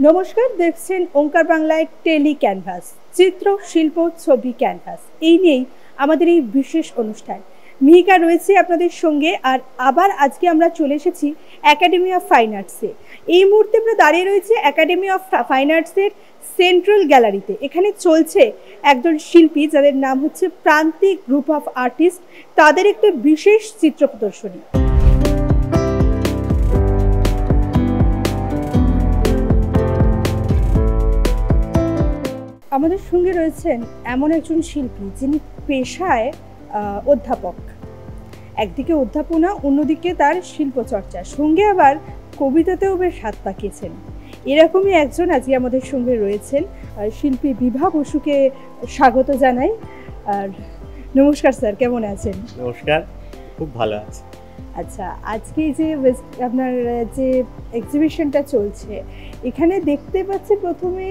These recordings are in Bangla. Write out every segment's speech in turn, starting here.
নমস্কার, দেখছেন ওঙ্কার বাংলায় টেলি ক্যানভাস, চিত্র শিল্প ছবি ক্যানভাস। এই নিয়েই আমাদের এই বিশেষ অনুষ্ঠান। মিহিকা রয়েছে আপনাদের সঙ্গে, আর আবার আজকে আমরা চলে এসেছি একাডেমি অফ ফাইন আর্টসে। এই মুহূর্তে আমরা দাঁড়িয়ে রয়েছে একাডেমি অফ ফাইন আর্টসের সেন্ট্রাল গ্যালারিতে। এখানে চলছে একজন শিল্পী যাদের নাম হচ্ছে প্রান্তিক গ্রুপ অফ আর্টিস্ট, তাদের একটা বিশেষ চিত্র প্রদর্শনী। আমাদের সঙ্গে রয়েছেন এমন একজন শিল্পী যিনি পেশায় অধ্যাপক। একদিকে অধ্যাপনা, অন্যদিকে তার শিল্পচর্চা, সঙ্গে আবার কবিতাতেও বেশ হাত পাকিয়েছেন। এরকমই একজন আজকে আমাদের সঙ্গে রয়েছেন। শিল্পী বিভা বসুকে স্বাগত জানাই। আর নমস্কার স্যার, কেমন আছেন? নমস্কার, খুব ভালো আছি। আচ্ছা, আজকে যে আপনার যে এক্সিবিশনটা চলছে, এখানে দেখতে পাচ্ছি প্রথমে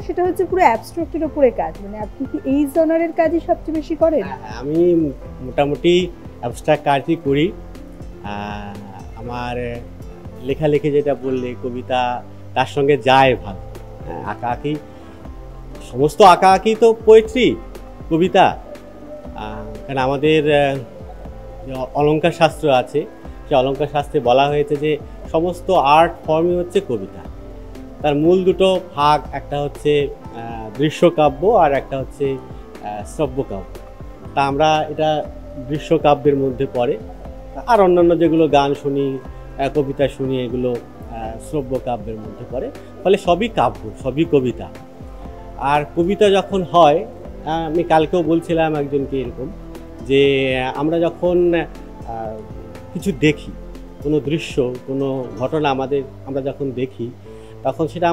সেটা হচ্ছে পুরো অ্যাবস্ট্রাক্টের উপরে কাজ। মানে আপনি কি এই জনারের কাজই সবচেয়ে বেশি করেন? আমি মোটামুটি অ্যাবস্ট্রাক্ট কাজই করি। আমার লেখালেখি যেটা বললে, কবিতা তার সঙ্গে যায় ভালো। আঁকাআঁকি, সমস্ত আঁকাআঁকি তো পোয়েট্রি, কবিতা। কারণ আমাদের অলঙ্কার শাস্ত্র আছে, সেই অলঙ্কার শাস্ত্রে বলা হয়েছে যে সমস্ত আর্ট ফর্মই হচ্ছে কবিতা। তার মূল দুটো ভাগ, একটা হচ্ছে দৃশ্যকাব্য আর একটা হচ্ছে শ্রব্যকাব্য। তা আমরা এটা দৃশ্যকাব্যের মধ্যে পড়ে, আর অন্যান্য যেগুলো গান শুনি, কবিতা শুনি, এগুলো শ্রব্যকাব্যের মধ্যে পড়ে। ফলে সবই কাব্য, সবই কবিতা। আর কবিতা যখন হয়, আমি কালকেও বলছিলাম একজনকে এরকম, যে আমরা যখন কিছু দেখি, কোনো দৃশ্য, কোনো ঘটনা আমরা যখন দেখি, তখন সেটা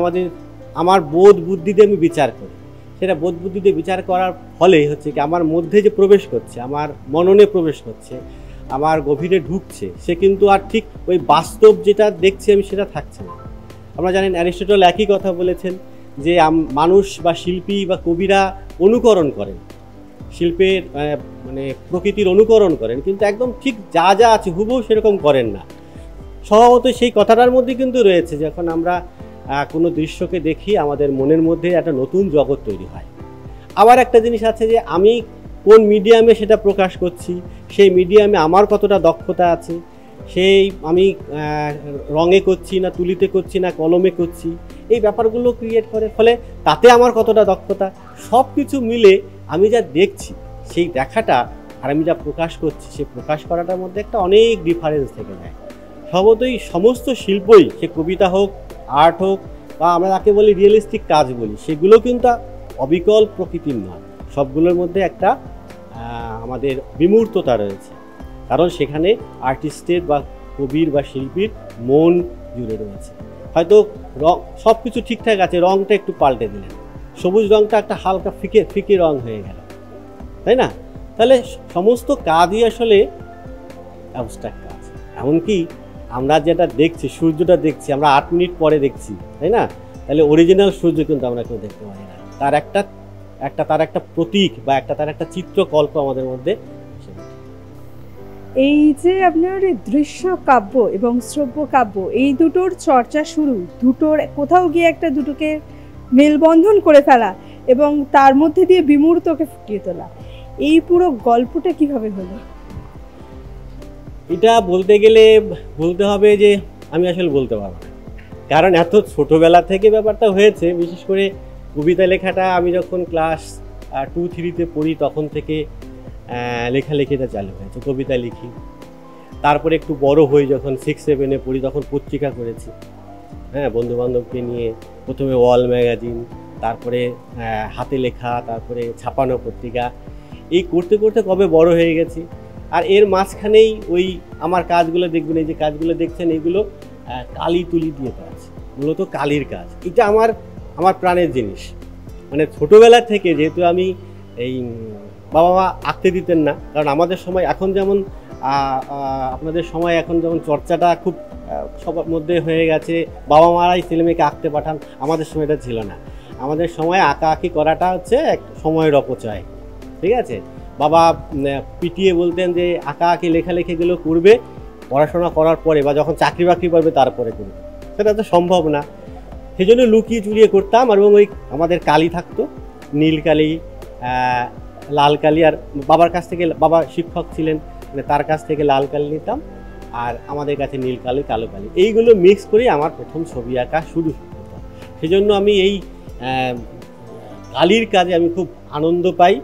আমার বোধ বুদ্ধিতে আমি বিচার করি। সেটা বোধ বুদ্ধিতে বিচার করার ফলে হচ্ছে কি, আমার মধ্যে যে প্রবেশ করছে, আমার মননে প্রবেশ করছে, আমার গভীরে ঢুকছে, সে কিন্তু আর ঠিক ওই বাস্তব যেটা দেখছি আমি সেটা থাকছে না। আমরা জানেন, অ্যারিস্টটল একই কথা বলেছেন যে মানুষ বা শিল্পী বা কবিরা অনুকরণ করেন, শিল্পের মানে প্রকৃতির অনুকরণ করেন, কিন্তু একদম ঠিক যা যা আছে হুবহু সেরকম করেন না। স্বভাবত সেই কথাটার মধ্যে কিন্তু রয়েছে, যখন আমরা কোনো দৃশ্যকে দেখি, আমাদের মনের মধ্যে একটা নতুন জগৎ তৈরি হয়। আবার একটা জিনিস আছে যে আমি কোন মিডিয়ামে সেটা প্রকাশ করছি, সেই মিডিয়ামে আমার কতটা দক্ষতা আছে, সেই আমি রঙে করছি না তুলিতে করছি না কলমে করছি, এই ব্যাপারগুলো ক্রিয়েট করে। ফলে তাতে আমার কতটা দক্ষতা, সব কিছু মিলে আমি যা দেখছি, সেই দেখাটা আর আমি যা প্রকাশ করছি, সেই প্রকাশ করাটার মধ্যে একটা অনেক ডিফারেন্স থেকে যায়। স্বভাবতই সমস্ত শিল্পই, সে কবিতা হোক, আর্ট হোক, বা আমরা যাকে বলি রিয়েলিস্টিক কাজ বলি, সেগুলো কিন্তু অবিকল প্রকৃতির নয়। সবগুলোর মধ্যে একটা আমাদের বিমূর্ততা রয়েছে, কারণ সেখানে আর্টিস্টের বা কবির বা শিল্পীর মন জুড়ে রয়েছে। হয়তো রং সব কিছু ঠিকঠাক আছে, রংটা একটু পাল্টে দিলেন, সবুজ রংটা একটা হালকা ফিকে রং হয়ে গেল, তাই না? তাহলে সমস্ত কাজই আসলে অ্যাবস্ট্রাক্ট কাজ। এমনকি আমরা যেটা দেখছি, সূর্যটা দেখছি, আমরা 8 মিনিট পরে দেখছি, তাই না? তাহলে অরিজিনাল সূর্য কিন্তু আমরা কেউ দেখতে পাই না। তার একটা প্রতীক বা তার একটা চিত্রকল্প আমাদের মধ্যে। এই যে আপনার দৃশ্য কাব্য এবং শ্রব্য কাব্য, এই দুটোর চর্চা শুরু, দুটোর কোথাও গিয়ে দুটোকে মেলবন্ধন করে ফেলা এবং তার মধ্যে দিয়ে বিমূর্তকে ফুটিয়ে তোলা, এই পুরো গল্পটা কিভাবে হলো? এটা বলতে গেলে বলতে হবে যে আমি আসলে বলতে পারবো না, কারণ এত ছোটোবেলা থেকে ব্যাপারটা হয়েছে। বিশেষ করে কবিতা লেখাটা আমি যখন ক্লাস 2-3-তে পড়ি, তখন থেকে লেখালেখিটা চালু হয়েছে, কবিতা লিখি। তারপরে একটু বড় হই, যখন 6-7-এ পড়ি, তখন পত্রিকা করেছি, বন্ধুবান্ধবকে নিয়ে। প্রথমে ওয়াল ম্যাগাজিন, তারপরে হাতে লেখা, তারপরে ছাপানো পত্রিকা। এই করতে করতে কবে বড় হয়ে গেছি। আর এর মাঝখানেই ওই আমার কাজগুলো দেখবেন, এই যে কাজগুলো দেখছেন, এগুলো কালি তুলি দিয়ে কাজ, মূলত কালির কাজ। এটা আমার প্রাণের জিনিস। মানে ছোটোবেলা থেকে, যেহেতু আমি এই বাবা মা আঁকতে দিতেন না, কারণ আমাদের সময় এখন যেমন আপনাদের সময় এখন যেমন চর্চাটা খুব সবার মধ্যে হয়ে গেছে, বাবা মারাই ছেলেমেয়েকে আঁকতে পাঠান, আমাদের সময় এটা ছিল না। আমাদের সময় আঁকাআঁকি করাটা হচ্ছে এক সময়ের অপচয়, ঠিক আছে? বাবা পিটিয়ে বলতেন যে আঁকাআঁকি লেখালেখিগুলো করবে পড়াশোনা করার পরে, বা যখন চাকরি বাকরি পাবে তারপরে করবে। সেটা তো সম্ভব না। সেই জন্য লুকিয়ে চুরিয়ে করতাম। আর এবং ওই আমাদের কালি থাকতো, নীল কালি, লাল কালি, আর বাবার কাছ থেকে, বাবা শিক্ষক ছিলেন, মানে তার কাছ থেকে লাল কালি নিতাম, আর আমাদের কাছে নীল কালি, কালো কালি, এইগুলো মিক্স করেই আমার প্রথম ছবি আঁকা শুরু হতো। সেই জন্য আমি এই কালির কাজে আমি খুব আনন্দ পাই,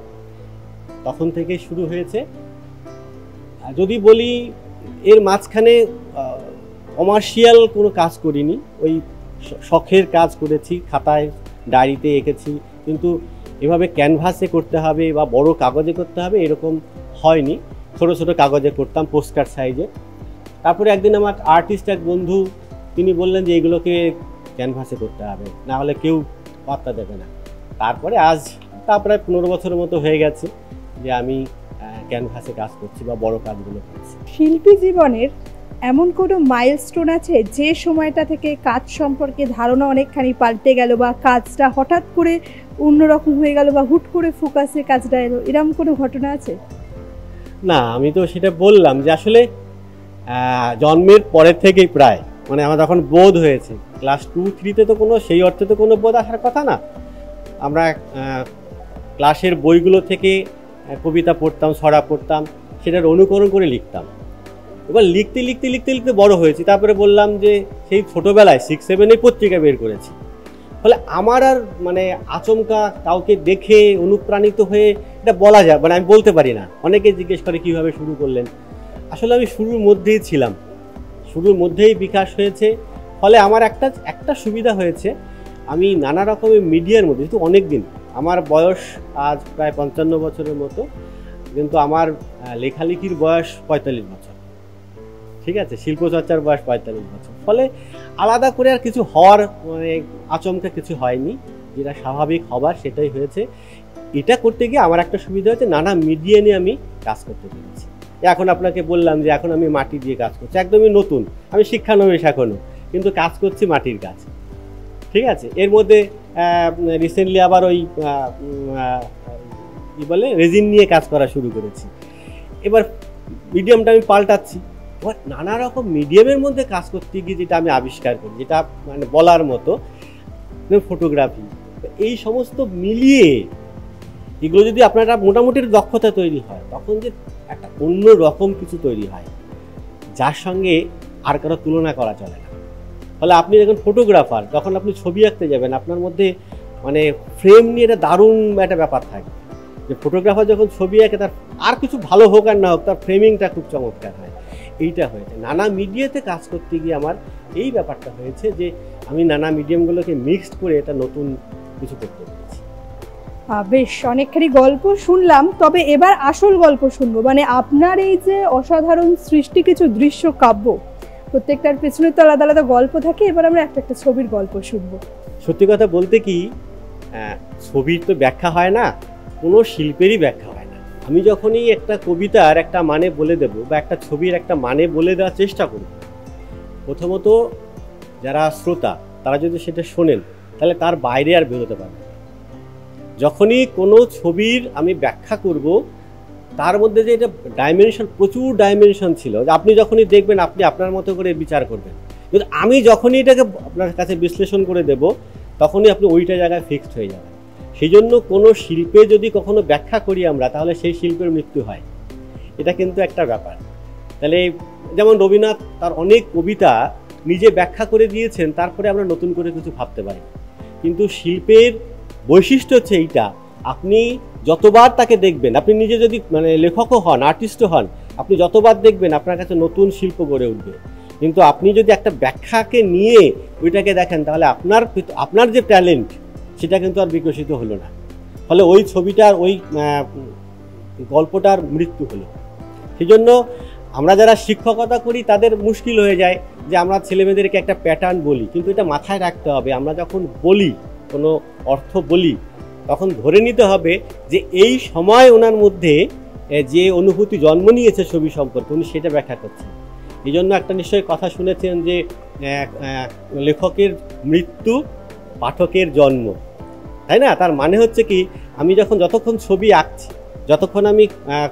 তখন থেকে শুরু হয়েছে। যদি বলি এর মাঝখানে কমার্শিয়াল কোনো কাজ করিনি, ওই শখের কাজ করেছি, খাতায় ডায়েরিতে এঁকেছি, কিন্তু এভাবে ক্যানভাসে করতে হবে বা বড় কাগজে করতে হবে এরকম হয়নি। ছোট ছোট কাগজে করতাম, পোস্টকার্ড সাইজে। তারপরে একদিন আমার আর্টিস্ট এক বন্ধু, তিনি বললেন যে এগুলোকে ক্যানভাসে করতে হবে, না হলে কেউ পাত্তা দেবে না। তারপরে আজ তা প্রায় 15 বছরের মতো হয়ে গেছে যে আমি ক্যানভাসে কাজ করছি বা বড় কাজগুলো করছি। শিল্পী জীবনের এমন কোনো মাইলস্টোন আছে যে সময়টা থেকে কাজ সম্পর্কে ধারণা অনেকখানি পাল্টে গেল, বা কাজটা হঠাৎ করে অন্যরকম হয়ে গেল, বা হুট করে ফোকাসে কাজটা এলো, এরকম কোনো ঘটনা আছে? না, আমি তো সেটা বললাম যে আসলে জন্মের পরের থেকেই প্রায়, মানে আমার যখন বোধ হয়েছে ক্লাস 2-3-তে তো কোনো সেই অর্থে তো কোনো বোধ আসার কথা না। আমরা ক্লাসের বইগুলো থেকে কবিতা পড়তাম, ছড়া পড়তাম, সেটার অনুকরণ করে লিখতাম। এবার লিখতে লিখতে লিখতে লিখতে বড় হয়েছি। তারপরে বললাম যে সেই ছোটোবেলায় 6-7-এ পত্রিকা বের করেছি। ফলে আমার আর মানে আচমকা কাউকে দেখে অনুপ্রাণিত হয়ে এটা বলা যায়, মানে আমি বলতে পারি না। অনেকে জিজ্ঞেস করে কীভাবে শুরু করলেন। আসলে আমি শুরুর মধ্যেই ছিলাম, শুরুর মধ্যেই বিকাশ হয়েছে। ফলে আমার একটা সুবিধা হয়েছে, আমি নানা রকমের মিডিয়ার মধ্যে, যেহেতু অনেক দিন, আমার বয়স আজ প্রায় 55 বছরের মতো, কিন্তু আমার লেখালেখির বয়স 45 বছর, ঠিক আছে, শিল্পচর্চার বয়স 45 বছর। ফলে আলাদা করে আর কিছু হওয়ার মানে আচমকা কিছু হয়নি, যেটা স্বাভাবিক হবার সেটাই হয়েছে। এটা করতে গিয়ে আমার একটা সুবিধা হয়েছে, নানা মিডিয়া নিয়ে আমি কাজ করতে পেরেছি। এখন আপনাকে বললাম যে এখন আমি মাটি দিয়ে কাজ করছি, একদমই নতুন, আমি শিক্ষানবিশ এখনও, কিন্তু কাজ করছি মাটির কাজ, ঠিক আছে। এর মধ্যে রিসেন্টলি আবার ওই কী বলে রেজিন নিয়ে কাজ করা শুরু করেছি। এবার মিডিয়ামটা আমি পাল্টাচ্ছি, এবার নানা রকম মিডিয়ামের মধ্যে কাজ করতে গিয়ে যেটা আমি আবিষ্কার করি, যেটা মানে বলার মতো, ফটোগ্রাফি, এই সমস্ত মিলিয়ে এগুলো যদি আপনার মোটামুটি দক্ষতা তৈরি হয়, তখন যে একটা অন্য রকম কিছু তৈরি হয় যার সঙ্গে আর কারো তুলনা করা চলে না। ফলে আপনি যখন ফটোগ্রাফার, তখন আপনি ছবি আঁকতে যাবেন, আপনার মধ্যে মানে ফ্রেম নিয়ে একটা দারুণ একটা ব্যাপার থাকে, যে ফটোগ্রাফার যখন ছবি আঁকে তার আর কিছু ভালো হোক আর না হোক, তার ফ্রেমিংটা খুব চমৎকার হয়। এইটা হয়েছে নানা মিডিয়াতে কাজ করতে গিয়ে আমার এই ব্যাপারটা হয়েছে যে আমি নানা মিডিয়ামগুলোকে মিক্সড করে এটা নতুন কিছু করতে পেরেছি। বেশ অনেকখানি গল্প শুনলাম, তবে এবার আসল গল্প শুনবো। মানে আপনার এই যে অসাধারণ সৃষ্টি, কিছু দৃশ্য কাব্য, প্রত্যেকটার পেছনে তো আলাদা আলাদা গল্প থাকে। এবার আমরা একটা একটা ছবির গল্প শুনবো। সত্যি কথা বলতে কি, ছবির তো ব্যাখ্যা হয় না, কোনো শিল্পেরই ব্যাখ্যা হয় না। আমি যখনই একটা কবিতার একটা মানে বলে দেব বা একটা ছবির একটা মানে বলে দেওয়ার চেষ্টা করব, প্রথমত যারা শ্রোতা তারা যদি সেটা শোনেন তাহলে তার বাইরে আর বেরোতে পারবে না। যখনই কোনো ছবির আমি ব্যাখ্যা করব, তার মধ্যে যে এটা ডাইমেনশন, প্রচুর ডাইমেনশন ছিল, আপনি যখনই দেখবেন আপনি আপনার মতো করে বিচার করবেন। কিন্তু আমি যখনই এটাকে আপনার কাছে বিশ্লেষণ করে দেব, তখনই আপনি ওইটা জায়গায় ফিক্সড হয়ে যাবেন। সেই জন্য কোনো শিল্পে যদি কখনো ব্যাখ্যা করি আমরা, তাহলে সেই শিল্পের মৃত্যু হয়, এটা কিন্তু একটা ব্যাপার। তাহলে যেমন রবীন্দ্রনাথ তার অনেক কবিতা নিজে ব্যাখ্যা করে দিয়েছেন, তারপরে আমরা নতুন করে কিছু ভাবতে পারি। কিন্তু শিল্পের বৈশিষ্ট্য হচ্ছে এইটা, আপনি যতবার তাকে দেখবেন, আপনি নিজে যদি মানে লেখকও হন, আর্টিস্টও হন, আপনি যতবার দেখবেন আপনার কাছে নতুন শিল্প গড়ে উঠবে। কিন্তু আপনি যদি একটা ব্যাখ্যাকে নিয়ে ওইটাকে দেখেন, তাহলে আপনার যে ট্যালেন্ট সেটা কিন্তু আর বিকশিত হলো না। ফলে ওই ছবিটার, ওই গল্পটার মৃত্যু হলো। সেই জন্য আমরা যারা শিক্ষকতা করি তাদের মুশকিল হয়ে যায় যে আমরা ছেলেমেয়েদেরকে একটা প্যাটার্ন বলি, কিন্তু এটা মাথায় রাখতে হবে, আমরা যখন বলি, কোনো অর্থ বলি, তখন ধরে নিতে হবে যে এই সময় ওনার মধ্যে যে অনুভূতি জন্ম নিয়েছে ছবি সম্পর্কে, উনি সেটা ব্যাখ্যা করছেন। এই জন্য একটা নিশ্চয়ই কথা শুনেছেন যে লেখকের মৃত্যু, পাঠকের জন্ম, তাই না? তার মানে হচ্ছে কি, আমি যতক্ষণ ছবি আঁকছি, যতক্ষণ আমি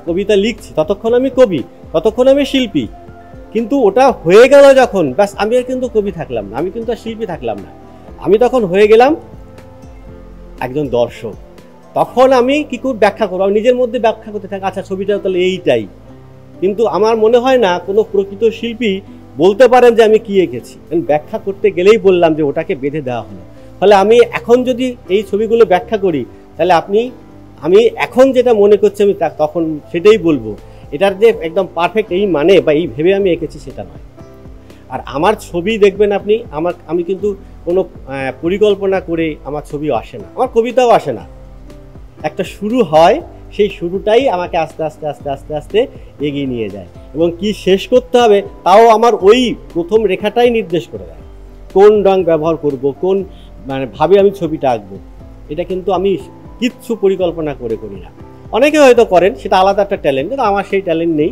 কবিতা লিখছি, ততক্ষণ আমি কবি, ততক্ষণ আমি শিল্পী। কিন্তু ওটা হয়ে গেল যখন, ব্যাস আমি আর কিন্তু কবি থাকলাম না, আমি কিন্তু আর শিল্পী থাকলাম না। আমি তখন হয়ে গেলাম একজন দর্শক। তখন আমি কি করে ব্যাখ্যা করবো, আমি নিজের মধ্যে ব্যাখ্যা করতে থাকি, আচ্ছা ছবিটা তাহলে এইটাই। কিন্তু আমার মনে হয় না কোনো প্রকৃত শিল্পী বলতে পারেন যে আমি কি এঁকেছি। আমি ব্যাখ্যা করতে গেলেই বললাম যে ওটাকে বেঁধে দেওয়া হলো। ফলে আমি এখন যদি এই ছবিগুলো ব্যাখ্যা করি, তাহলে আমি এখন যেটা মনে করছি আমি তখন সেটাই বলবো। এটার যে একদম পারফেক্ট এই মানে বা এই ভেবে আমি এঁকেছি সেটা নয়। আর আমার ছবি দেখবেন আপনি, আমি কিন্তু কোনো পরিকল্পনা করে আমার ছবি আসে না, আমার কবিতাও আসে না। একটা শুরু হয়, সেই শুরুটাই আমাকে আস্তে আস্তে আস্তে আস্তে আস্তে এগিয়ে নিয়ে যায়, এবং কি শেষ করতে হবে তাও আমার ওই প্রথম রেখাটাই নির্দেশ করে দেয়। কোন রং ব্যবহার করব, কোন ভাবে আমি ছবিটা আঁকবো, এটা কিন্তু আমি কিচ্ছু পরিকল্পনা করে করি না। অনেকে হয়তো করেন, সেটা আলাদা একটা ট্যালেন্ট, কিন্তু আমার সেই ট্যালেন্ট নেই।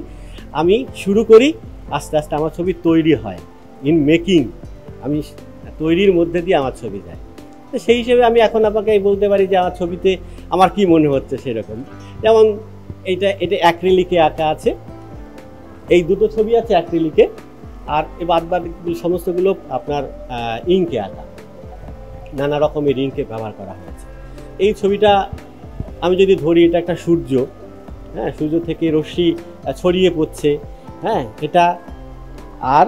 আমি শুরু করি, আস্তে আস্তে আমার ছবি তৈরি হয়, ইন মেকিং, আমি তৈরির মধ্যে দিয়ে আমার ছবি যায়। তো সেই হিসেবে আমি এখন আপনাকে বলতে পারি যে আমার ছবিতে আমার কি মনে হচ্ছে সেরকম। যেমন এটা অ্যাক্রিলিকে আঁকা আছে, এই দুটো ছবি আছে অ্যাক্রিলিকে, আর বাদ সমস্তগুলো আপনার ইঙ্কে আঁকা, নানা রকমের ইঙ্কে ব্যবহার করা হয়েছে। এই ছবিটা আমি যদি ধরি, এটা একটা সূর্য, হ্যাঁ, সূর্য থেকে রশ্মি ছড়িয়ে পড়ছে, হ্যাঁ, এটা, আর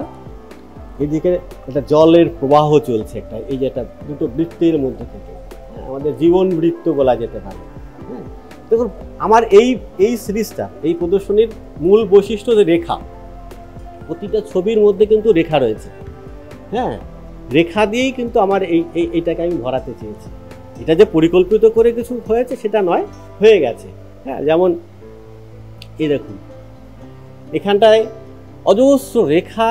এদিকে একটা জলের প্রবাহ চলছে, একটা এই যে একটা দুটো বৃত্তের মধ্যে থেকে, আমাদের জীবন বৃত্ত বলা যেতে পারে। হ্যাঁ, দেখুন আমার এই সিরিজটা, এই প্রদর্শনীর মূল বৈশিষ্ট্য যে রেখা, প্রতিটা ছবির মধ্যে কিন্তু রেখা রয়েছে। হ্যাঁ, রেখা দিয়েই কিন্তু আমার এইটাকে আমি ভরাতে চেয়েছি। এটা যে পরিকল্পিত করে কিছু হয়েছে সেটা নয়, হয়ে গেছে। হ্যাঁ, যেমন এই দেখুন, এখানটায় অজস্র রেখা,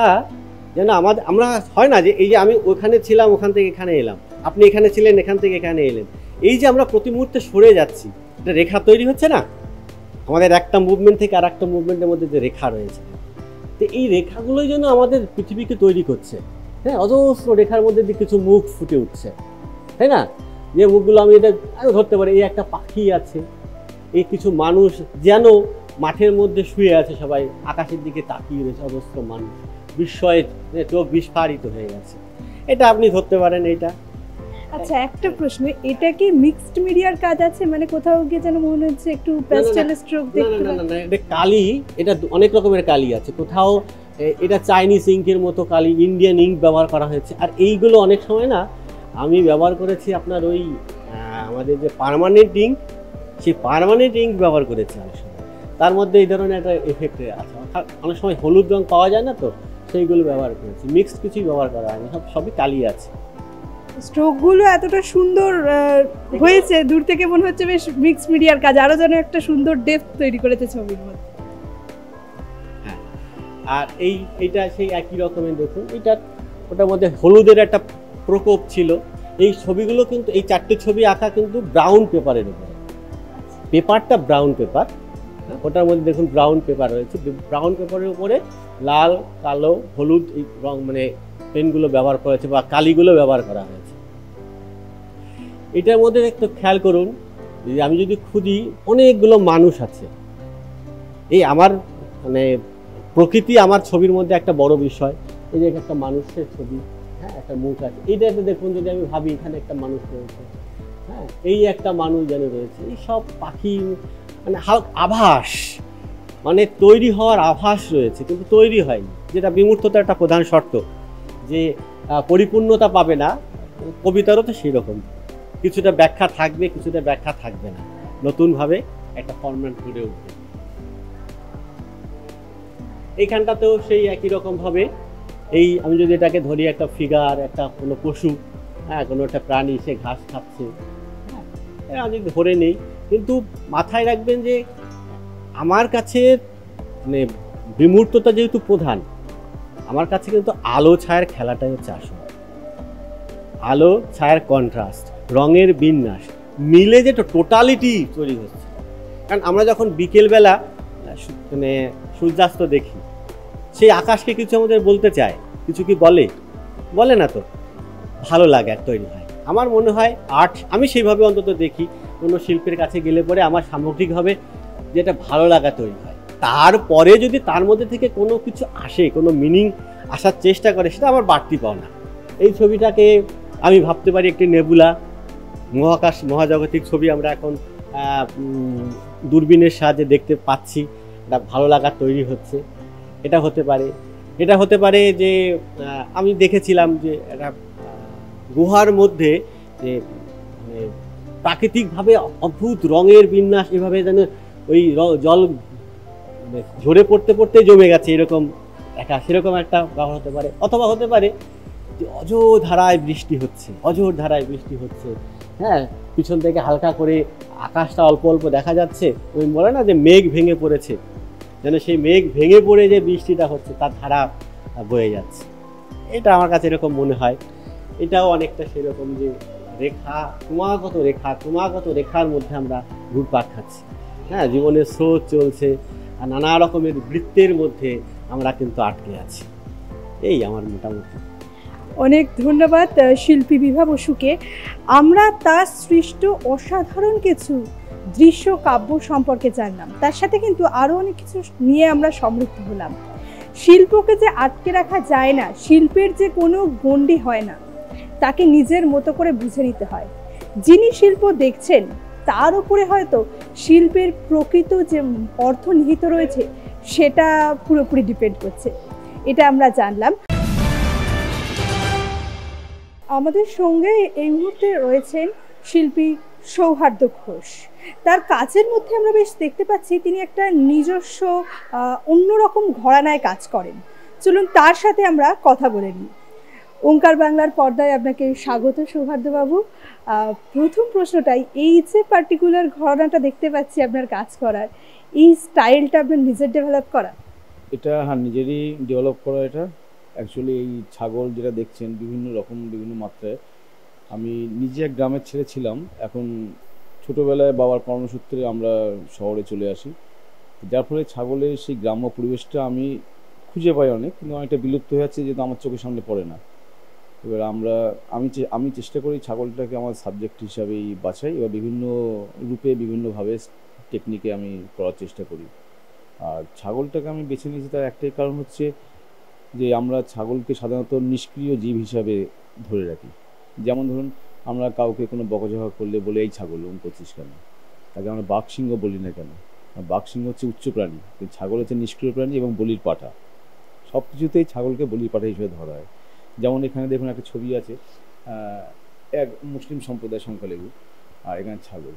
যেন আমরা হয় না যে এই যে আমি ওখানে ছিলাম, ওখান থেকে এখানে এলাম, আপনি এখানে ছিলেন, এখান থেকে এখানে এলেন, এই যে আমরা প্রতি মুহূর্তে সরে যাচ্ছি, এটা রেখা তৈরি হচ্ছে না আমাদের একটা মুভমেন্ট থেকে আর একটা মুভমেন্টের মধ্যে যে রেখা রয়েছে। তো এই রেখাগুলোই যেন আমাদের পৃথিবীকে তৈরি করছে। হ্যাঁ, অজস্র রেখার মধ্যে দিয়ে কিছু মুখ ফুটে উঠছে, তাই না? যে মুখগুলো আমি এটা আরও ধরতে পারি, এই একটা পাখি আছে, এই কিছু মানুষ যেন মাঠের মধ্যে শুয়ে আছে, সবাই আকাশের দিকে তাকিয়ে রয়েছে, অজস্র মানুষ, বিস্ময়ে চোখ বিস্ফারিত হয়ে গেছে, এটা আপনি ধরতে পারেন। এইটা আচ্ছা, একটা প্রশ্ন, এটা কি মিক্সড মিডিয়ার কাজ আছে? মানে কোথাও গিয়ে যেন মনে হচ্ছে একটু প্যাস্টেল স্ট্রোক দেখতে না, এটা কালি, এটা অনেক রকমের কালি আছে। কোথাও এটা চাইনিজ ইঙ্কের মতো কালি, ইন্ডিয়ান ইঙ্ক ব্যবহার করা হয়েছে। আর এইগুলো অনেক সময় না আমি ব্যবহার করেছি আপনার ওই আমাদের যে পার্মানেন্ট ইঙ্ক, সেই পার্মানেন্ট ইঙ্ক ব্যবহার করেছি অনেক সময়। তার মধ্যে এই ধরনের একটা এফেক্ট আছে। অনেক সময় হলুদ রং পাওয়া যায় না, তো সেইগুলো ব্যবহার করেছি, মিক্সড কিছুই ব্যবহার করা হয়নি, সবই কালি আছে। স্ট্রোকগুলো এতটা সুন্দর হয়েছে, দূর থেকে মনে হচ্ছে বেশ মিক্সড মিডিয়ার কাজ, আরো যেন একটা সুন্দর ডেপথ তৈরি করেছে ছবির মধ্যে। হ্যাঁ, আর এইটা সেই একই রকমের, দেখুন ওটার মধ্যে হলুদের একটা প্রকোপ ছিল। এই ছবিগুলো কিন্তু, এই চারটে ছবি আঁকা কিন্তু ব্রাউন পেপারের উপরে, পেপারটা ব্রাউন পেপার, ওটার মধ্যে দেখুন ব্রাউন পেপার রয়েছে, ব্রাউন পেপারের উপরে লাল, কালো, হলুদ এই রং মানে পেনগুলো ব্যবহার করেছে বা কালিগুলো ব্যবহার করা হয়েছে। এটার মধ্যে একটু খেয়াল করুন, যে আমি যদি খুঁজি, অনেকগুলো মানুষ আছে। এই আমার মানে প্রকৃতি আমার ছবির মধ্যে একটা বড় বিষয়। এই যে একটা মানুষের ছবি, হ্যাঁ, একটা মুখ আছে, এইটাতে দেখুন, যদি আমি ভাবি এখানে একটা মানুষ রয়েছে, হ্যাঁ, এই একটা মানুষ যেন রয়েছে, এই সব পাখি, মানে আভাস, মানে তৈরি হওয়ার আভাস রয়েছে, কিন্তু তৈরি হয়নি, যেটা বিমূর্ততার একটা প্রধান শর্ত, যে পরিপূর্ণতা পাবে না। কবিতারও তো সেই রকম, কিছুটা ব্যাখ্যা থাকবে, কিছুটা ব্যাখ্যা থাকবে না, নতুনভাবে একটা ফরম্যাট গড়ে উঠবে। এইখানটাতেও সেই একই রকমভাবে, এই আমি যদি এটাকে ধরি, একটা ফিগার, একটা কোনো পশু, হ্যাঁ, কোনো একটা প্রাণী, সে ঘাস খাচ্ছে, হ্যাঁ, আমি ধরে নেই, কিন্তু মাথায় রাখবেন যে আমার কাছে মানে বিমূর্ততা যেহেতু প্রধান, আমার কাছে কিন্তু আলো ছায়ার খেলাটাই হচ্ছে আসল। আলো ছায়ার কন্ট্রাস্ট, রঙের বিন্যাস মিলে যে টোটালিটি তৈরি হচ্ছে। কারণ আমরা যখন বিকেলবেলা মানে সূর্যাস্ত দেখি, সেই আকাশকে কিছু আমাদের বলতে চায়, কিছু কি বলে না, তো ভালো লাগে আর তৈরি হয়। আমার মনে হয় আর্ট, আমি সেইভাবে অন্তত দেখি, কোনো শিল্পের কাছে গেলে পরে আমার সামগ্রিকভাবে যেটা ভালো লাগা তৈরি হয়, তারপরে যদি তার মধ্যে থেকে কোনো কিছু আসে, কোনো মিনিং আসার চেষ্টা করে, সেটা আমার বাড়তি পাওনা। এই ছবিটাকে আমি ভাবতে পারি একটি নেবুলা, মহাকাশ মহাজাগতিক ছবি আমরা এখন দূরবীনের সাহায্যে দেখতে পাচ্ছি, একটা ভালো লাগা তৈরি হচ্ছে। এটা হতে পারে, এটা হতে পারে যে আমি দেখেছিলাম যে একটা গুহার মধ্যে যে মানে প্রাকৃতিকভাবে অদ্ভুত রঙের বিন্যাস, এভাবে যেন ওই জল ঝরে পড়তে পড়তে জমে গেছে, এরকম সেরকম একটা ব্যাপার হতে পারে। অথবা হতে পারে যে অঝোর ধারায় বৃষ্টি হচ্ছে, অঝোর ধারায় বৃষ্টি হচ্ছে, হ্যাঁ, পিছন থেকে হালকা করে আকাশটা অল্প অল্প দেখা যাচ্ছে, ওই বলে না যে মেঘ ভেঙে পড়েছে, যেন সেই মেঘ ভেঙে পড়ে যে বৃষ্টিটা হচ্ছে তার ধারা বয়ে যাচ্ছে। এটা আমার কাছে এরকম মনে হয়। এটাও অনেকটা সেরকম যে রেখা, ক্রমাগত রেখার মধ্যে আমরা ঘুরপাক খাচ্ছি, হ্যাঁ, জীবনের স্রোত চলছে আর নানা রকমের বৃত্তের মধ্যে আমরা কিন্তু আটকে আছি। এই আমার মোটামুটি। অনেক ধন্যবাদ শিল্পী বিভা বসুকে। আমরা তার সৃষ্ট অসাধারণ কিছু দৃশ্য কাব্য সম্পর্কে জানলাম, তার সাথে কিন্তু আরও অনেক কিছু নিয়ে আমরা সমৃদ্ধ হলাম। শিল্পকে যে আটকে রাখা যায় না, শিল্পের যে কোনো গণ্ডি হয় না, তাকে নিজের মতো করে বুঝে নিতে হয়। যিনি শিল্প দেখছেন তার উপরে হয়তো শিল্পের প্রকৃত যে অর্থ নিহিত রয়েছে সেটা পুরোপুরি ডিপেন্ড করছে, এটা আমরা জানলাম। আমাদের সঙ্গে এই মুহূর্তে রয়েছেন শিল্পী সৌহার্দ্য ঘোষ। তার কাজের মধ্যে আমরা বেশ দেখতে পাচ্ছি তিনি একটা নিজস্ব অন্যরকম ঘরানায় কাজ করেন। চলুন তার সাথে আমরা কথা বলে নিই। ওঙ্কার বাংলার পর্দায় আপনাকে স্বাগত সৌহার্দ্যবাবু। প্রথম প্রশ্নটাই, এই যে পার্টিকুলার ঘরানাটা দেখতে পাচ্ছি আপনার কাজ করার, এই স্টাইলটা আপনার নিজের ডেভেলপ করা? এটা হ্যাঁ, নিজেরই ডেভেলপ করা। এটা অ্যাকচুয়ালি এই ছাগল যেটা দেখছেন বিভিন্ন রকম বিভিন্ন মাত্রায়, আমি নিজে এক গ্রামের ছেলে ছিলাম, এখন ছোটোবেলায় বাবার কর্মসূত্রে আমরা শহরে চলে আসি, যার ফলে ছাগলের সেই গ্রাম্য পরিবেশটা আমি খুঁজে পাই অনেক, কিন্তু অনেকটা বিলুপ্ত হয়ে যাচ্ছে যেহেতু আমার চোখের সামনে পড়ে না। এবার আমি চেষ্টা করি ছাগলটাকে আমার সাবজেক্ট হিসাবেই বাছাই, এবার বিভিন্ন রূপে বিভিন্নভাবে টেকনিকে আমি করার চেষ্টা করি। আর ছাগলটাকে আমি বেছে নিয়েছি তার একটাই কারণ হচ্ছে যে আমরা ছাগলকে সাধারণত নিষ্ক্রিয় জীব হিসাবে ধরে রাখি। যেমন ধরুন, আমরা কাউকে কোনো বকাঝকা করলে বলে এই ছাগল ওম করছিস কেন, তাকে আমরা বাঘসিংহ বলি না কেন? বাঘসিংহ হচ্ছে উচ্চ প্রাণী, কিন্তু ছাগল হচ্ছে নিষ্ক্রিয় প্রাণী এবং বলির পাঠা। সব কিছুতেই ছাগলকে বলির পাঠা হিসেবে ধরা হয়। যেমন এখানে দেখুন একটা ছবি আছে, এক মুসলিম সম্প্রদায় সংখ্যালঘু, আর এখানে ছাগল।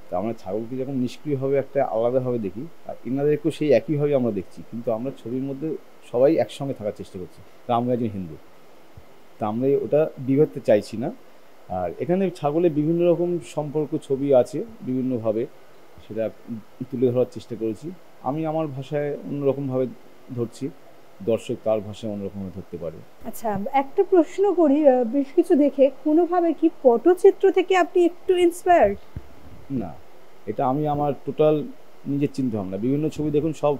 তা আমরা ছাগলকে যখন নিষ্ক্রিয়ভাবে একটা আলাদাভাবে দেখি, আর এনাদেরকেও সেই একইভাবে আমরা দেখছি, কিন্তু আমরা ছবির মধ্যে সবাই একসঙ্গে থাকার চেষ্টা করছি। আমরা একজন হিন্দু, তা আমরা ওটা বিভেদতে চাইছি না। আর এখানে ছাগলের বিভিন্ন রকম সম্পর্ক ছবি আছে, বিভিন্নভাবে সেটা তুলে ধরার চেষ্টা করেছি। আমি আমার ভাষায় অন্যরকমভাবে ধরছি, দর্শক তার ভাষায় অন্যরকমভাবে ধরতে পারে। আচ্ছা, একটা প্রশ্ন করি, বেশ কিছু দেখে কোনোভাবে কি পটচিত্র থেকে আপনি একটু ইন্সপায়ার্ড? না, এটা আমি আমার টোটাল নিজের চিন্তা ভাবনা। বিভিন্ন ছবি দেখুন সব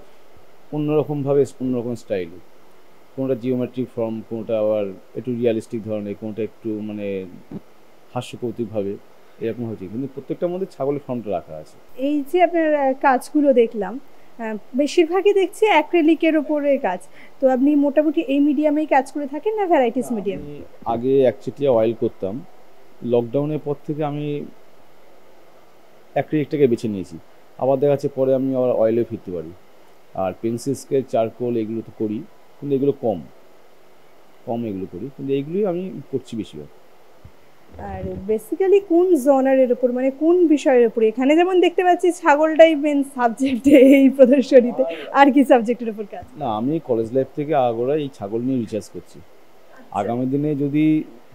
অন্যরকমভাবে, অন্যরকম স্টাইলে, কোনোটা জিওমেট্রিক ফর্ম, কোনোটা আবার একটু রিয়ালিস্টিক ধরনের, কোনোটা একটু মানে হাস্যকৌতুকভাবে, এরকম হচ্ছে, কিন্তু প্রত্যেকটার মধ্যে ছাগলের ফর্মটা রাখা আছে। এই যে আপনার কাজগুলো দেখলাম, বেশিরভাগই দেখছি অ্যাক্রিলিকের ওপরে কাজ, তো আপনি মোটামুটি এই মিডিয়ামেই কাজ করে থাকেন না ভ্যারাইটিস মিডিয়াম? আগে একচেটিয়া অয়েল করতাম, লকডাউনের পর থেকে আমি অ্যাক্রিলিকটাকে বেছে নিয়েছি। আবার দেখা যাচ্ছে পরে আমি আবার অয়েলে ফিরতে পারি। আর পেন্সিল স্কেচ, চারকোল এগুলো তো করি, কিন্তু এগুলো কম এগুলো করি, কিন্তু এইগুলোই আমি করছি বেশিরভাগ। আর বেসিক্যালি কোন জনারের উপর, মানে কোন বিষয়ের উপর? এখানে যেমন দেখতে পাচ্ছি ছাগলটাই মেন সাবজেক্ট এই প্রদর্শনীতে, আর কি সাবজেক্টের উপর কাজ? না, আমি কলেজ লাইফ থেকে আগোড়া এই ছাগল নিয়ে রিসার্চ করছি। আগামী দিনে যদি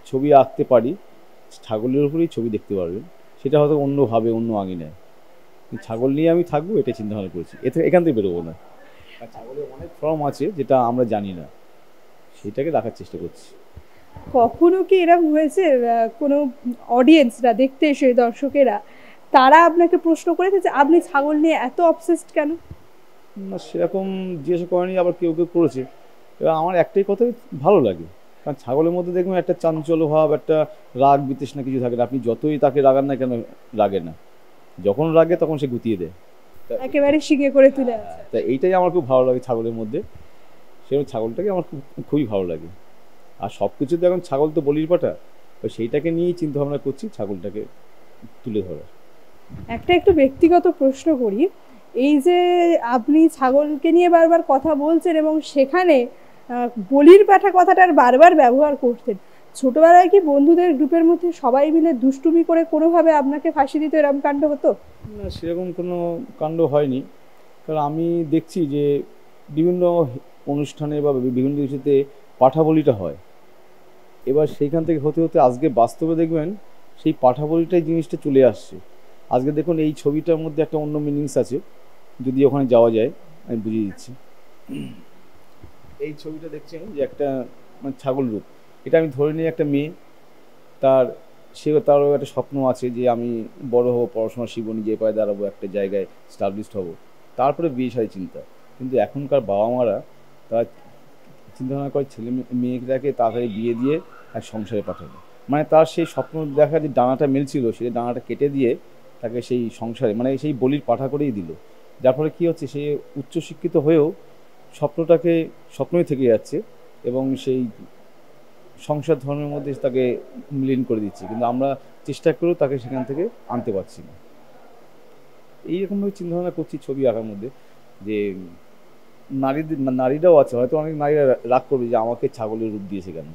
ছবি আঁকতে পারি, ছাগলের উপরেই ছবি দেখতে পারবেন, সেটা হয়তো অন্যভাবে, অন্য আঙিনায়। ছাগল নিয়ে আমি থাকবো, এটা চিন্তা ভাবনা করেছি। এখান থেকে বেরোবো না। ছাগলের অনেক ফর্ম আছে যেটা আমরা জানি না, সেটাকে রাখার চেষ্টা করছি। কখনো কি এরকম হয়েছে কোনো অডিয়েন্সরা দেখতে এসে, দর্শকেরা, তারা আপনাকে প্রশ্ন করেছে যে আপনি ছাগল নিয়ে এত অবসেসড কেন? না, সেরকম জিজ্ঞাসা করেনি, আবার কেউ কেউ করেছে। এবার আমার একটাই কথাই ভালো লাগে, কারণ ছাগলের মধ্যে দেখবেন একটা চাঞ্চল্য ভাব, একটা রাগ বিতৃষ্ণা কিছু থাকে না। আপনি যতই তাকে রাগান না কেন, রাগে না। যখন রাগে তখন সে গুটিয়ে দেয়, একেবারে শিখে করে তুলে। তা এইটাই আমার খুব ভালো লাগে ছাগলের মধ্যে। সেরকম ছাগলটাকে আমার খুবই ভালো লাগে। আর সব কিছুতে এখন ছাগল তো বলির পাঠা, তো সেইটাকে নিয়েই চিন্তা ভাবনা করছি ছাগলটাকে তুলে ধরার। একটা একটু ব্যক্তিগত প্রশ্ন করি, এই যে আপনি ছাগলকে নিয়ে বারবার কথা বলছেন এবং সেখানে বলির পাঠা কথাটার বারবার ব্যবহার করতেন, ছোটবেলায় কি বন্ধুদের গ্রুপের মধ্যে সবাই মিলে দুষ্টুমি করে কোনোভাবে আপনাকে ফাঁসি দিতে এরকম কাণ্ড হতো? না, সেরকম কোনো কাণ্ড হয়নি, কারণ আমি দেখছি যে বিভিন্ন অনুষ্ঠানে বা বিভিন্ন কিছুতে পাঠা বলিটা হয়। এবার সেইখান থেকে হতে হতে আজকে বাস্তবে দেখবেন সেই পাঠা বলিটাই জিনিসটা চলে আসছে। আজকে দেখুন এই ছবিটার মধ্যে একটা অন্য মিনিংস আছে, যদি ওখানে যাওয়া যায় আমি বুঝিয়ে দিচ্ছি। এই ছবিটা দেখছেন যে একটা মানে ছাগল রূপ, এটা আমি ধরে নিই একটা মেয়ে, তারও একটা স্বপ্ন আছে যে আমি বড় হব, পড়াশোনা শিখবো, নিজে পায়ে দাঁড়াবো, একটা জায়গায় স্টাবলিশড হব, তারপরে বিয়ে শাদী চিন্তা। কিন্তু এখনকার বাবা মারা তারা চিন্তাভাবনা করে ছেলে মেয়েটাকে তাড়াতাড়ি বিয়ে দিয়ে এক সংসারে পাঠাবে, মানে তার সেই স্বপ্ন দেখা যে ডানাটা মেলছিল সেই ডানাটা কেটে দিয়ে তাকে সেই সংসারে মানে সেই বলির পাঠা করেই দিল। যার ফলে কী হচ্ছে, সে উচ্চশিক্ষিত হয়েও স্বপ্নটাকে স্বপ্নই থেকে যাচ্ছে এবং সেই সংসার ধর্মের মধ্যে তাকে মিলিন করে দিচ্ছে, কিন্তু আমরা চেষ্টা করেও তাকে সেখান থেকে আনতে পারছি না। এইরকমভাবে চিন্তাভাবনা করছি ছবি আঁকার মধ্যে যে নারীরাও আছে, হয়তো অনেক নারীরা রাগ করবে যে আমাকে ছাগলের রূপ দিয়েছে কেন,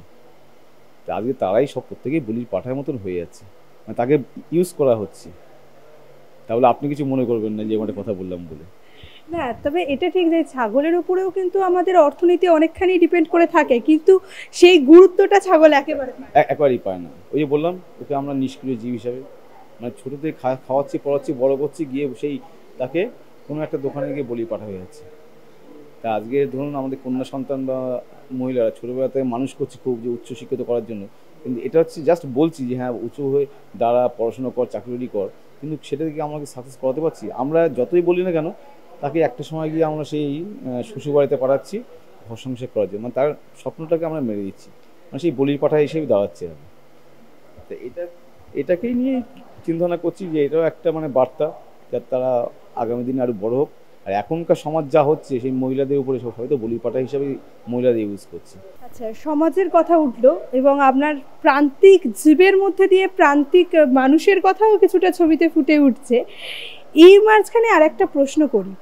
আজকে তারাই সব প্রত্যেকেই বলির পাঠার মতন হয়ে যাচ্ছে, মানে তাকে ইউজ করা হচ্ছে। তাহলে আপনি কিছু মনে করবেন না যে একটা কথা বললাম বলে। না, তবে এটা ঠিক যে ছাগলের উপরেও কিন্তু আমাদের অর্থনীতি অনেকখানি ডিপেন্ড করে থাকে, কিন্তু সেই গুরুত্বটা ছাগল একেবারে পায় না। একেবারেই পায় না। ওই যে বললাম, ওকে আমরা নিষ্ক্রিয় জীব হিসাবে মানে ছোটো থেকে খাওয়াচ্ছি, পড়াচ্ছি, বড় করছি, গিয়ে সেই তাকে কোনো একটা দোকানে গিয়ে বলি পাঠা হয়ে যাচ্ছে। তা আজকে ধরুন আমাদের কন্যা সন্তান বা মহিলারা ছোটোবেলা থেকে মানুষ করছে খুব যে উচ্চশিক্ষিত করার জন্য, কিন্তু এটা হচ্ছে জাস্ট বলছি যে হ্যাঁ উঁচু হয়ে দাঁড়া, পড়াশোনা কর, চাকরি কর, কিন্তু সেটা থেকে আমাকে সাকসেস করাতে পারছি? আমরা যতই বলি না কেন, তাকে একটা সময় গিয়ে আমরা সেই শ্বশুরবাড়িতে পাঠাচ্ছি ঘর সংসার করার জন্য, মানে তার স্বপ্নটাকে আমরা মেরে দিচ্ছি, মানে সেই বলির পাঠা হিসেবে দাঁড়াচ্ছে। তো এটাকেই নিয়ে চিন্তাভাবনা করছি যে এটাও একটা মানে বার্তা, যাতে তারা আগামী দিনে আরও বড় হোক। আর এখনকার সমাজ যা হচ্ছে সেই মহিলাদের উপরে সব হয়তো বলির পাঠা হিসাবে মহিলাদের ইউজ করছে। আচ্ছা, সমাজের কথা উঠলো এবং আপনার প্রান্তিক জীবের মধ্যে দিয়ে প্রান্তিক মানুষের কথাও কিছুটা ছবিতে ফুটে উঠছে। এই মাঝখানে আর একটা প্রশ্ন করি,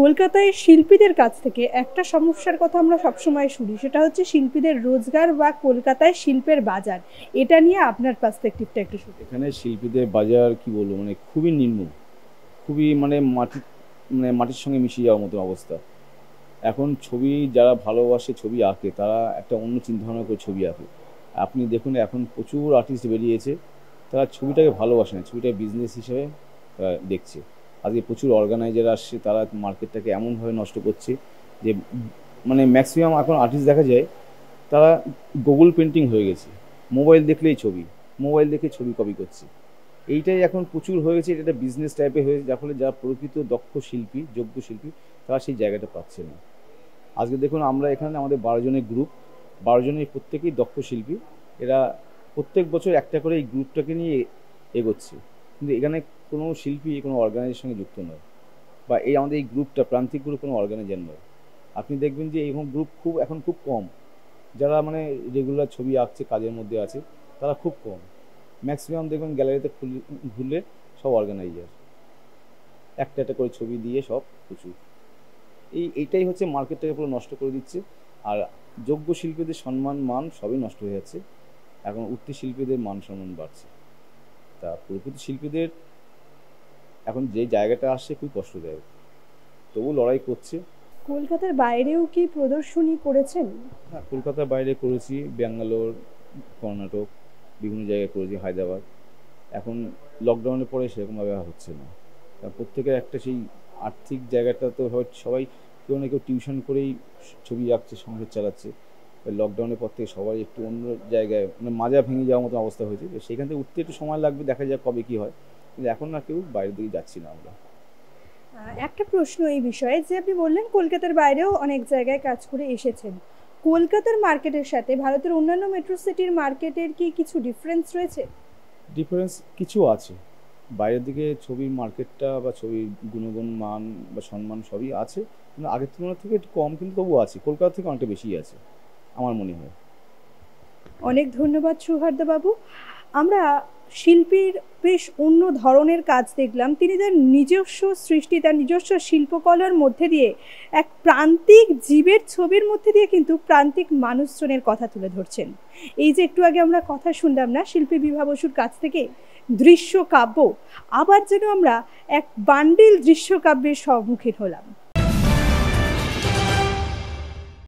কলকাতায় শিল্পীদের কাছ থেকে একটা সমস্যার কথা আমরা সবসময় শুনি, সেটা হচ্ছে শিল্পীদের রোজগার বা কলকাতায় শিল্পের বাজার। এটা নিয়ে আপনার পার্সপেক্টিভটা একটু শুনি। এখানে শিল্পীদের বাজার কি বলবো, মানে খুবই নিম্ন, খুবই মানে মাটির সঙ্গে মিশিয়ে যাওয়ার মতো অবস্থা। এখন ছবি যারা ভালোবাসে ছবি আঁকে, তারা একটা অন্য চিন্তাভাবনা করে ছবি আঁকে। আপনি দেখুন এখন প্রচুর আর্টিস্ট বেরিয়েছে, তারা ছবিটাকে ভালোবাসে না, ছবিটাকে বিজনেস হিসেবে দেখছে। আজকে প্রচুর অর্গানাইজার আসছে, তারা মার্কেটটাকে এমনভাবে নষ্ট করছে যে মানে ম্যাক্সিমাম এখন আর্টিস্ট দেখা যায় তারা গুগল পেন্টিং হয়ে গেছে, মোবাইল দেখলেই ছবি, মোবাইল দেখে ছবি কপি করছে। এইটাই এখন প্রচুর হয়ে গেছে, এটা একটা বিজনেস টাইপের হয়েছে, যার ফলে যারা প্রকৃত দক্ষ শিল্পী, যোগ্য শিল্পী, তারা সেই জায়গাটা পাচ্ছে না। আজকে দেখুন আমরা এখানে আমাদের 12 জনের গ্রুপ, 12 জনের প্রত্যেকেই দক্ষ শিল্পী, এরা প্রত্যেক বছর একটা করে এই গ্রুপটাকে নিয়ে এগোচ্ছে, কিন্তু এখানে কোনো শিল্পী কোনো অর্গানাইজের সঙ্গে যুক্ত নয়, বা এই আমাদের এই গ্রুপটা প্রান্তিক গ্রুপ কোনো অর্গানাইজার নয়। আপনি দেখবেন যে এইরকম গ্রুপ এখন খুব কম, যারা মানে রেগুলার ছবি আঁকছে, কাজের মধ্যে আছে, তারা খুব কম। ম্যাক্সিমাম দেখবেন গ্যালারিতে ঘুরলে সব অর্গানাইজার, একটা একটা করে ছবি দিয়ে সব প্রচুর। এইটাই হচ্ছে মার্কেটটাকে পুরো নষ্ট করে দিচ্ছে, আর যোগ্য শিল্পীদের সম্মান মান সবই নষ্ট হয়ে যাচ্ছে। এখন উঠতি শিল্পীদের মান সম্মান বাড়ছে, তা প্রকৃত শিল্পীদের এখন যে জায়গাটা আসছে খুব কষ্টদায়ক, তবু লড়াই করছে। কলকাতার বাইরেও কি প্রদর্শনী করেছেন? হ্যাঁ, কলকাতার বাইরে করেছি, ব্যাঙ্গালোর, কর্ণাটক, বিভিন্ন জায়গায় করেছি, হায়দ্রাবাদ। এখন লকডাউনের পরে সেরকমভাবে হচ্ছে না, তা প্রত্যেকের একটা সেই আর্থিক জায়গাটা তো সবাই কেউ না কেউ টিউশন করেই ছবি আঁকছে, সংসার চালাচ্ছে। লকডাউনের পর থেকে সবাই একটু অন্য জায়গায় মানে মাজা ভেঙে যাওয়ার মতো অবস্থা হয়েছে, তো সেখান থেকে উঠতে একটু সময় লাগবে, দেখা যাক কবে কী হয়, কিন্তু এখন না কেউ বাইরের দিকে যাচ্ছি না আমরা। একটা প্রশ্ন এই বিষয়ে, যে আপনি বললেন কলকাতার বাইরেও অনেক জায়গায় কাজ করে এসেছেন, কলকাতার মার্কেটের সাথে ভারতের অন্যান্য মেট্রো সিটির মার্কেটের কি কিছু ডিফারেন্স রয়েছে? ডিফারেন্স কিছু আছে, বাইরের দিকে ছবির মার্কেটটা বা ছবির গুণগণ মান বা সম্মান সবই আছে, কিন্তু আগের তুলনা থেকে একটু কম, কিন্তু তবুও আছে, কলকাতা থেকে অনেকটা বেশি আছে আমার মনে হয়। অনেক ধন্যবাদ সৌহার্দ্যবাবু। আমরা শিল্পীর বেশ অন্য ধরনের কাজ দেখলাম। তিনি তার নিজস্ব সৃষ্টি, তার নিজস্ব শিল্পকলার মধ্যে দিয়ে এক প্রান্তিক জীবের ছবির মধ্যে দিয়ে কিন্তু প্রান্তিক মানুষজনের কথা তুলে ধরছেন। এই যে একটু আগে আমরা কথা শুনলাম না শিল্পী বিভা বসুর কাছ থেকে, দৃশ্য কাব্য, আবার যেন আমরা এক বান্ডিল দৃশ্যকাব্যের সম্মুখীন হলাম।